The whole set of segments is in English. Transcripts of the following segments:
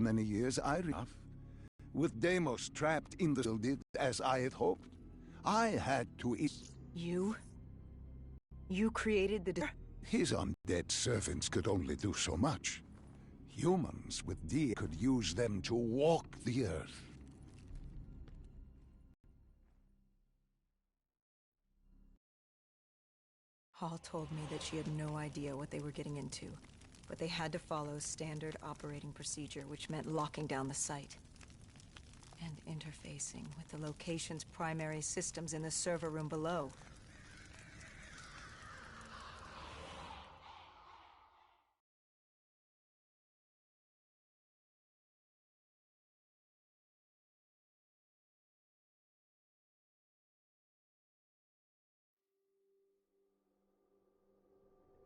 many years, with Deimos trapped in the did as I had hoped. I had to eat. You created the... His undead servants could only do so much. Humans with D could use them to walk the earth. Hall told me that she had no idea what they were getting into, but they had to follow standard operating procedure, which meant locking down the site and interfacing with the location's primary systems in the server room below.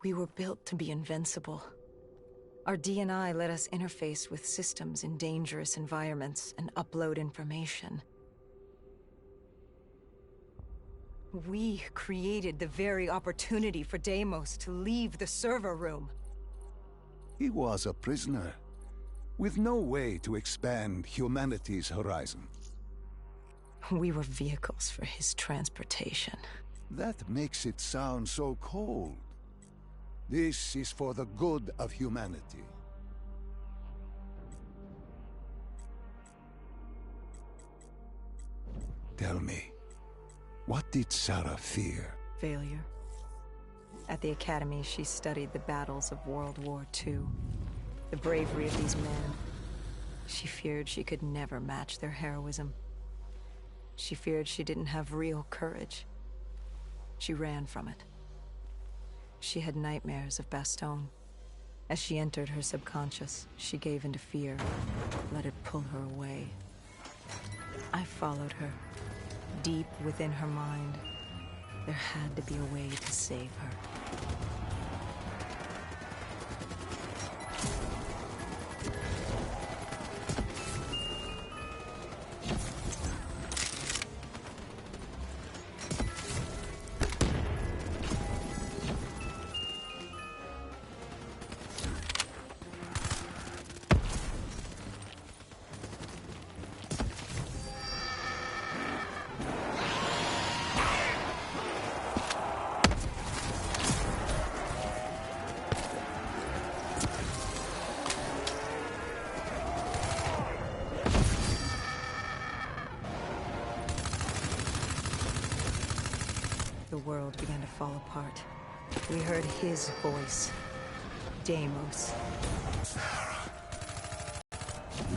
We were built to be invincible. Our D&I let us interface with systems in dangerous environments and upload information. We created the very opportunity for Deimos to leave the server room. He was a prisoner, with no way to expand humanity's horizon. We were vehicles for his transportation. That makes it sound so cold. This is for the good of humanity. Tell me, what did Sarah fear? Failure. At the Academy, she studied the battles of World War II, the bravery of these men. She feared she could never match their heroism. She feared she didn't have real courage. She ran from it. She had nightmares of Bastogne. As she entered her subconscious, she gave into fear, let it pull her away. I followed her. Deep within her mind, there had to be a way to save her. The world began to fall apart. We heard his voice. Deimos. Sarah,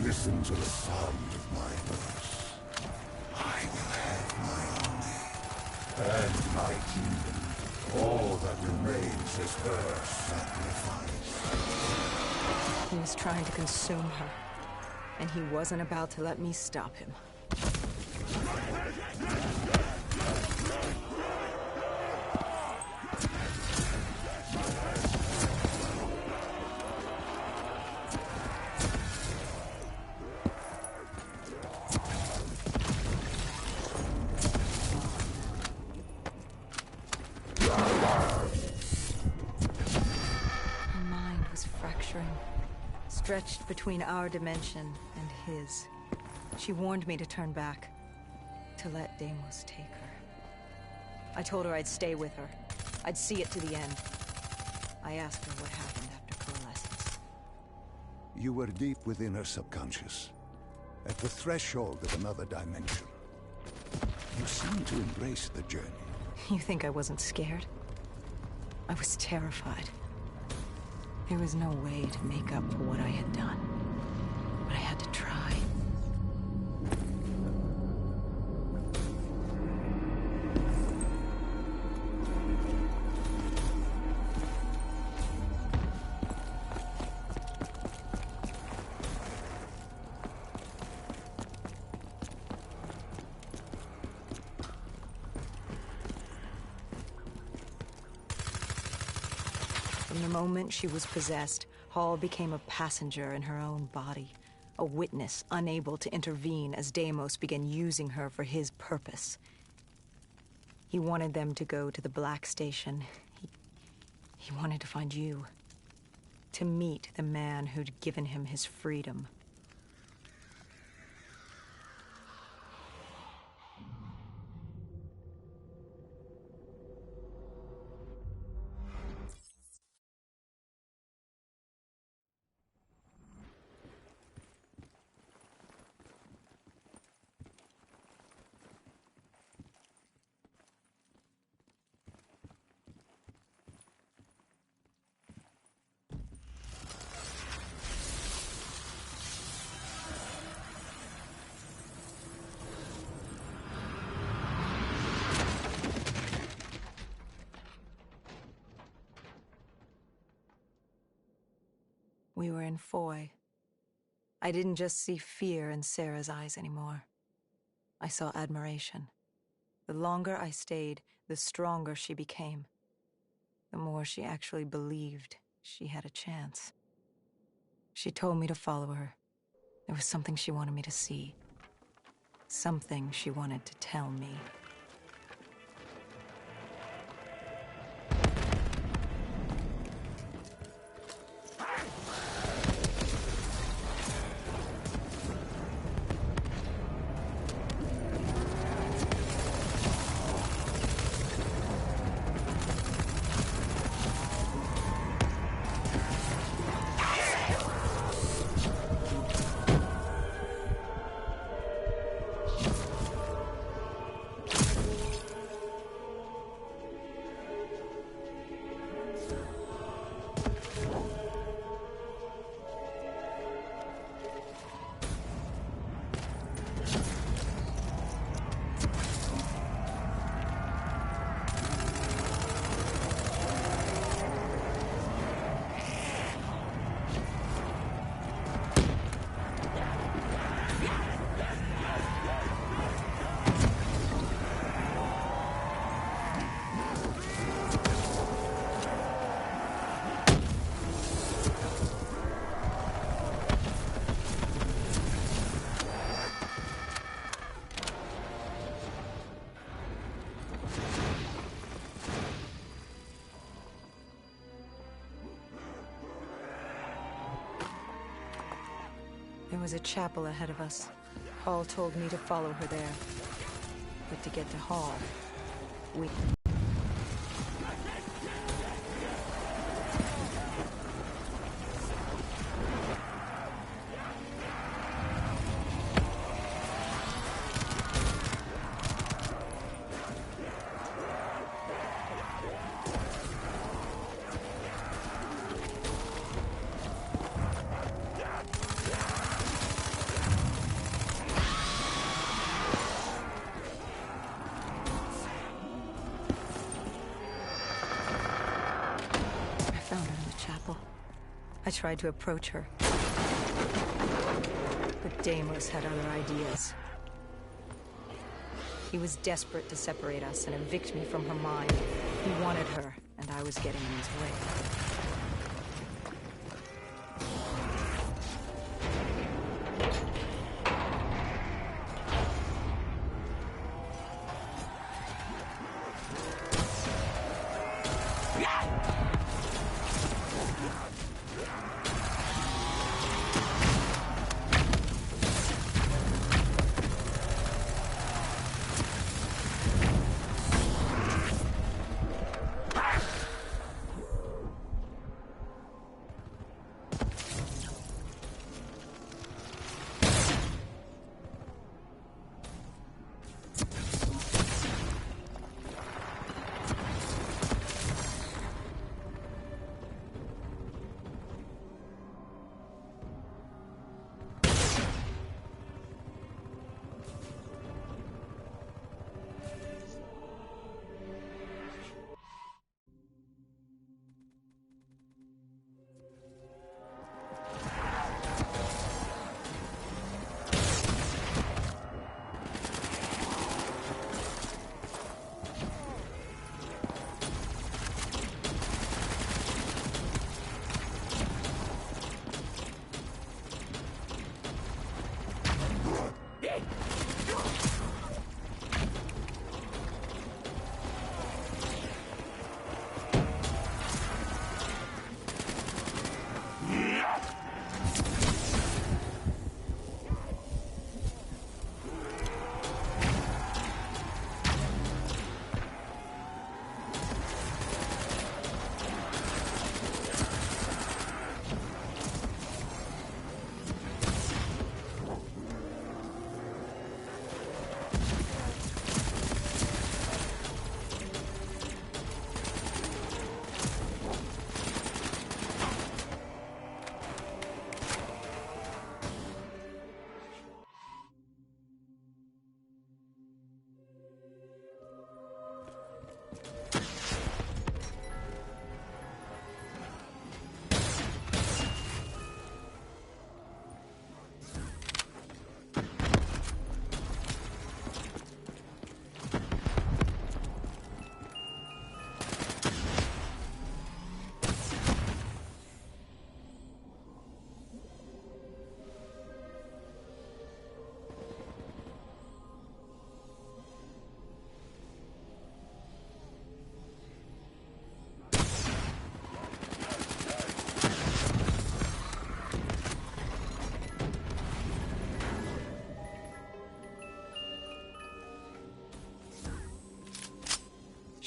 listen to the sound of my voice. I will have my army and my kingdom. All that remains is her sacrifice. He was trying to consume her, and he wasn't about to let me stop him. Stretched between our dimension and his. She warned me to turn back, to let Deimos take her. I told her I'd stay with her. I'd see it to the end. I asked her what happened after coalescence. You were deep within her subconscious, at the threshold of another dimension. You seemed to embrace the journey. You think I wasn't scared? I was terrified. There was no way to make up for what I had done. But I had to try. From the moment she was possessed, Hall became a passenger in her own body, a witness unable to intervene as Deimos began using her for his purpose. He wanted them to go to the Black Station. He wanted to find you, to meet the man who'd given him his freedom. and Foy. I didn't just see fear in Sarah's eyes anymore. I saw admiration. The longer I stayed, the stronger she became. The more she actually believed she had a chance. She told me to follow her. There was something she wanted me to see. Something she wanted to tell me. There was a chapel ahead of us. Hall told me to follow her there. But to get to Hall, we... I tried to approach her. But Deimos had other ideas. He was desperate to separate us and evict me from her mind. He wanted her, and I was getting in his way.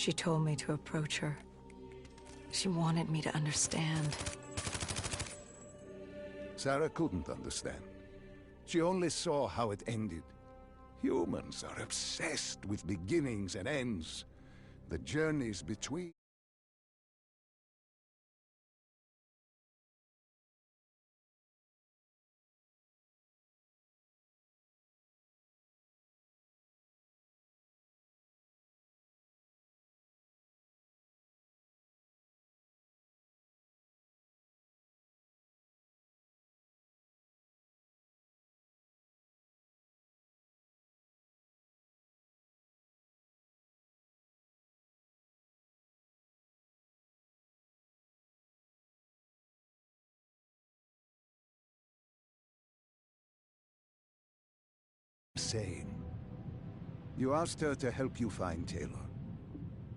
She told me to approach her. She wanted me to understand. Sarah couldn't understand. She only saw how it ended. Humans are obsessed with beginnings and ends. The journeys between... Sane. You asked her to help you find Taylor.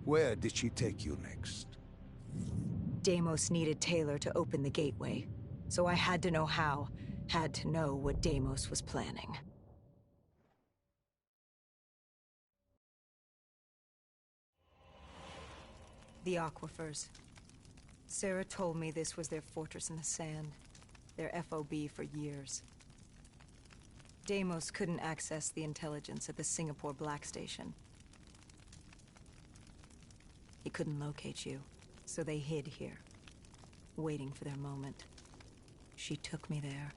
Where did she take you next? Deimos needed Taylor to open the gateway, so I had to know how, had to know what Deimos was planning. The aquifers. Sarah told me this was their fortress in the sand, their FOB for years. Deimos couldn't access the intelligence at the Singapore Black Station. He couldn't locate you, so they hid here, waiting for their moment. She took me there.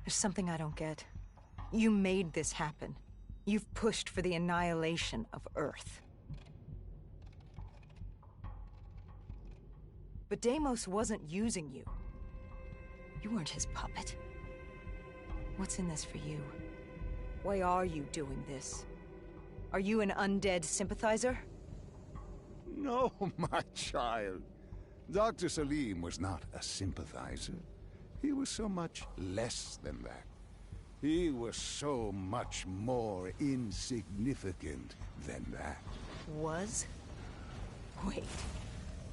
There's something I don't get. You made this happen. You've pushed for the annihilation of Earth. But Deimos wasn't using you. You weren't his puppet. What's in this for you? Why are you doing this? Are you an undead sympathizer? No, my child. Dr. Salim was not a sympathizer. He was so much less than that. He was so much more insignificant than that. Was? Wait.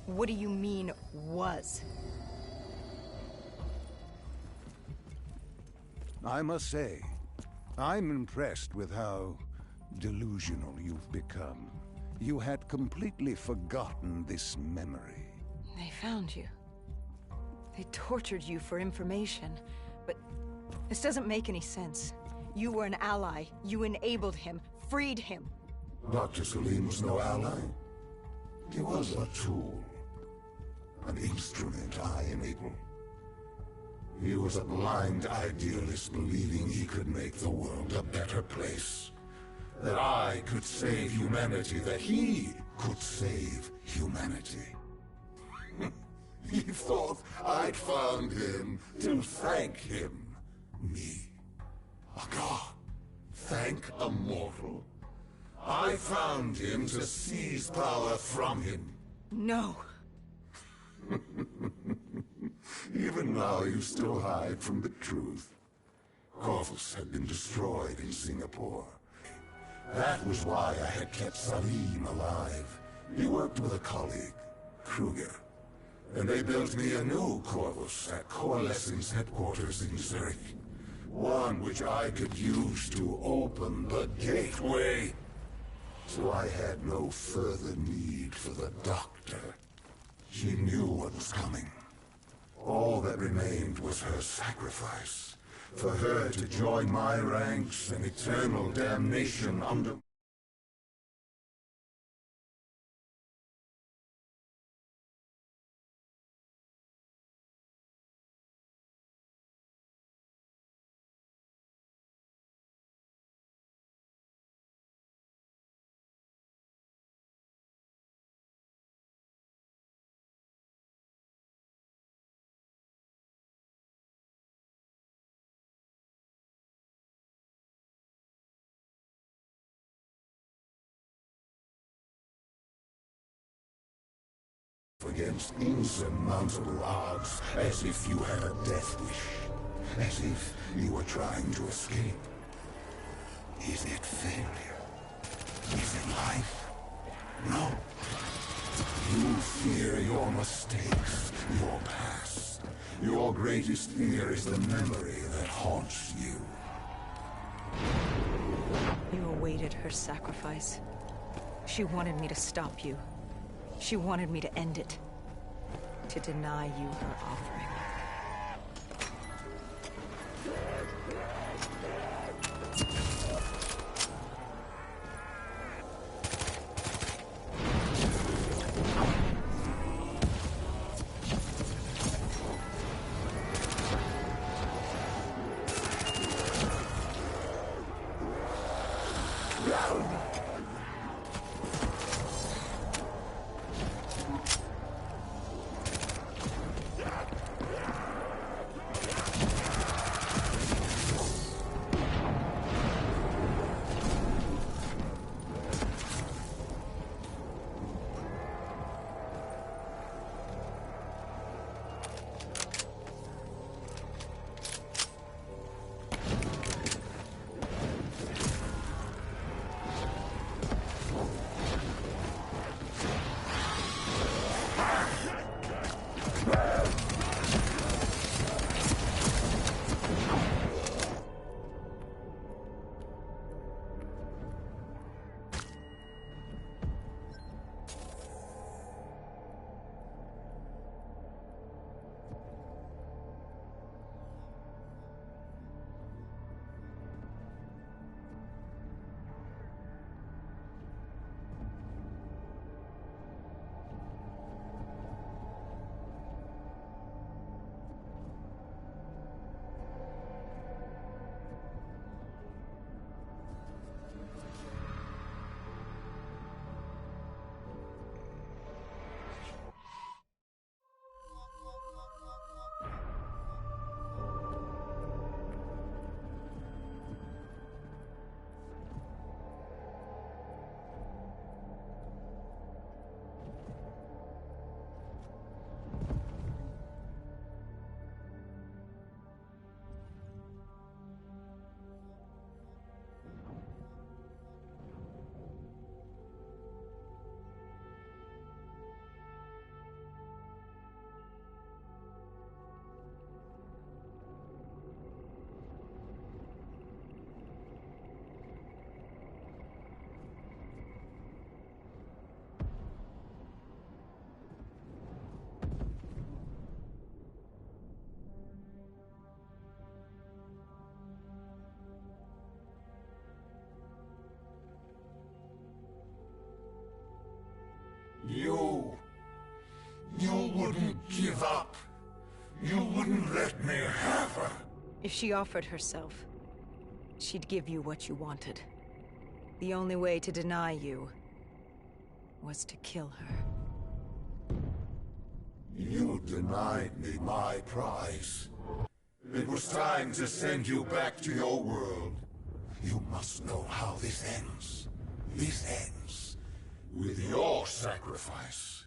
What do you mean, was? I must say, I'm impressed with how delusional you've become. You had completely forgotten this memory. They found you. They tortured you for information, but this doesn't make any sense. You were an ally. You enabled him, freed him. Dr. Salim was no ally. He was a tool. An instrument I enabled. He was a blind idealist believing he could make the world a better place. That I could save humanity, that he could save humanity. He thought I'd found him to thank him. Me. A god. Thank a mortal. I found him to seize power from him. No. Even now you still hide from the truth. Corvus had been destroyed in Singapore. That was why I had kept Salim alive. He worked with a colleague, Kruger. And they built me a new Corvus at Coalescence headquarters in Zurich. One which I could use to open the gateway. So I had no further need for the doctor. She knew what was coming. All that remained was her sacrifice. For her to join my ranks and eternal damnation under... against insurmountable odds, as if you had a death wish. as if you were trying to escape. Is it failure? Is it life? No. You fear your mistakes, your past. Your greatest fear is the memory that haunts you. You awaited her sacrifice. She wanted me to stop you. She wanted me to end it. To deny you her offering. You wouldn't give up. You wouldn't let me have her. If she offered herself, she'd give you what you wanted. The only way to deny you was to kill her. You denied me my prize. It was time to send you back to your world. You must know how this ends. This ends with your sacrifice.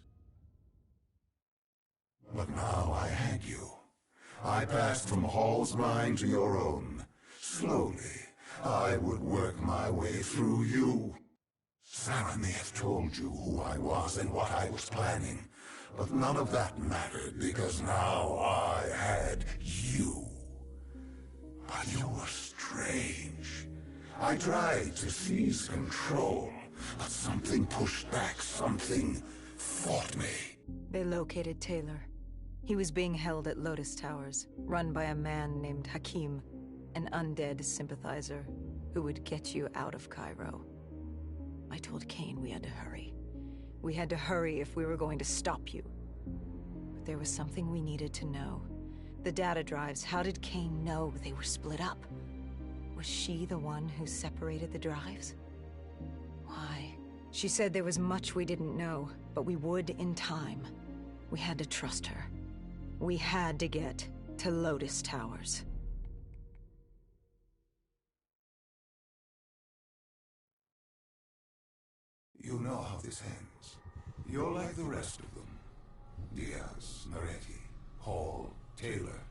But now I had you. I passed from Hall's mind to your own. Slowly, I would work my way through you. Sarah may have told you who I was and what I was planning, but none of that mattered because now I had you. But you were strange. I tried to seize control, but something pushed back, something fought me. They located Taylor. He was being held at Lotus Towers, run by a man named Hakim, an undead sympathizer who would get you out of Cairo. I told Kane we had to hurry. We had to hurry if we were going to stop you. But there was something we needed to know. The data drives, how did Kane know they were split up? Was she the one who separated the drives? Why? She said there was much we didn't know, but we would in time. We had to trust her. We had to get to Lotus Towers. You know how this ends. You're like the rest of them. Diaz, Moretti, Hall, Taylor.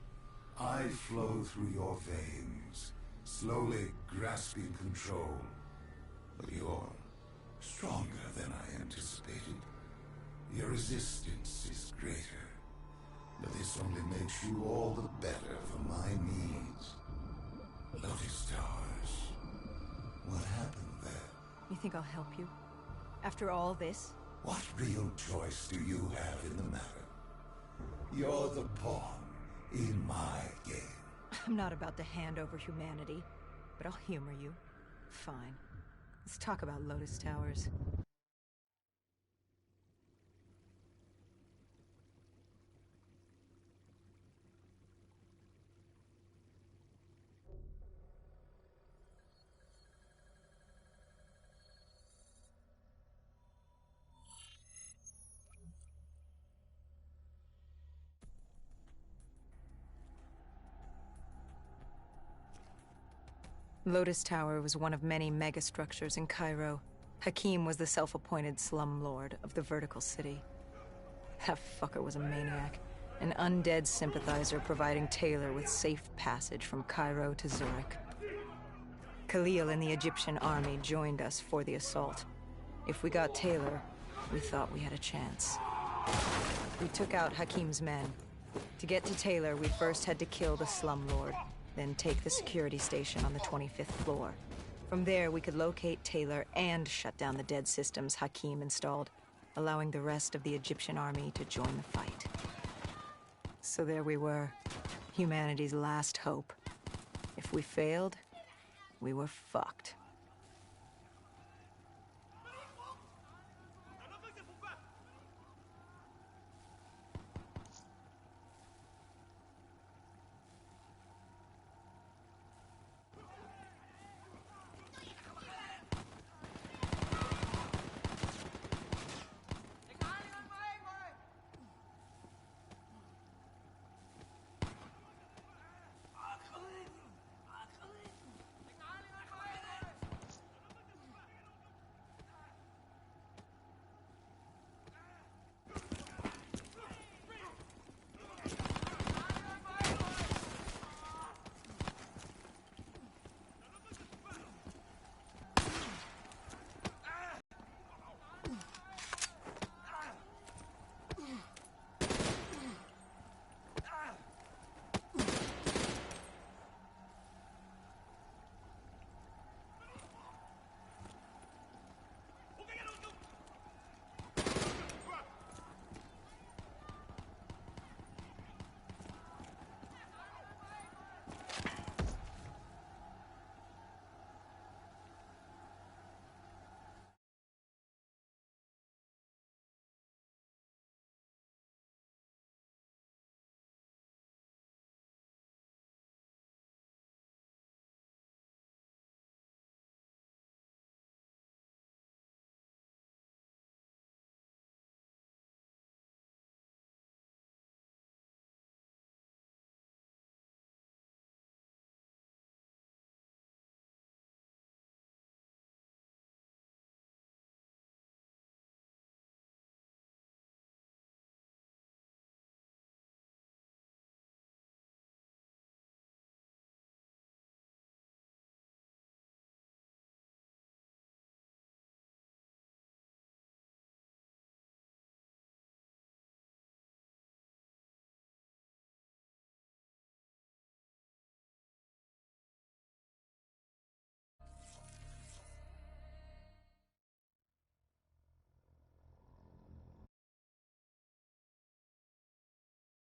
I flow through your veins, slowly grasping control. But you're stronger than I anticipated. Your resistance is greater. But this only makes you all the better for my needs. Lotus Towers. What happened there? You think I'll help you? After all this? What real choice do you have in the matter? You're the pawn in my game. I'm not about to hand over humanity, but I'll humor you. Fine. Let's talk about Lotus Towers. Lotus Tower was one of many megastructures in Cairo. Hakim was the self-appointed slum lord of the vertical city. That fucker was a maniac, an undead sympathizer providing Taylor with safe passage from Cairo to Zurich. Khalil and the Egyptian army joined us for the assault. If we got Taylor, we thought we had a chance. We took out Hakim's men. To get to Taylor, we first had to kill the slum lord, then take the security station on the 25th floor. From there, we could locate Taylor and shut down the dead systems Hakim installed, allowing the rest of the Egyptian army to join the fight. So there we were, humanity's last hope. If we failed, we were fucked.